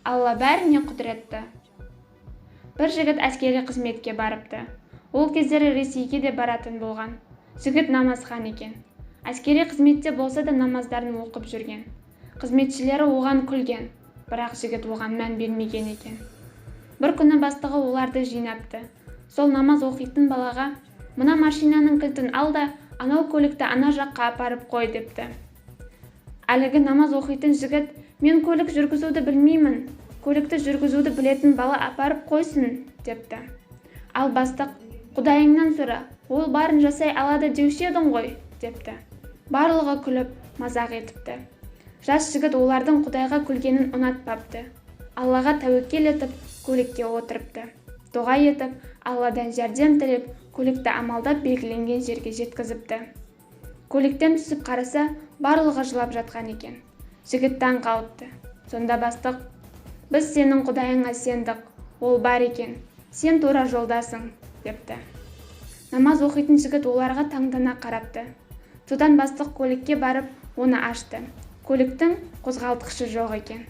Алла бәріне құдіретті. Бір жігіт әскери қызметке барыпты. Ол кездері Ресейге де баратын болған. Жігіт намазхан екен. Әскери қызметте болса да намаздарын оқып жүрген. Қызметшілері оған күлген, бірақ жігіт оған мән бермеген екен. Бір күні бастығы оларды жинапты. Сол намаз оқитын балаға, мына машинаның кілтін ал да, анау көлікті ана жаққа апарып қой депті. Әлгі намаз оқитын жігіт, мен көлік жүргізуді білмеймін, көлікті жүргізуді білетін бала апарып қойсын депті. Ал бастық, құдайыңнан сұра, ол барын жасай алады деуші едің ғой депті. Барлығы күліп, мазақ етіпті. Жас жігіт олардың құдайға күлгенін ұнатпапты. Аллаға тәуекел етіп, көлікке отырыпты. Дұға етіп, Алладан жәрдем тілеп, көлікті амалдап белгіленген жерге жеткізіпті. Көліктен түсіп қараса, барлығы жылап жатқан екен. Жігіт таң қалыпты. Сонда бастық, біз сенің құдайыңа сендік, ол бар екен, сен тура жолдасың депті. Намаз оқитын жігіт оларға таңдана қарапты. Содан бастық көлікке барып, оны ашты. Көліктің қозғалтқышы жоқ екен.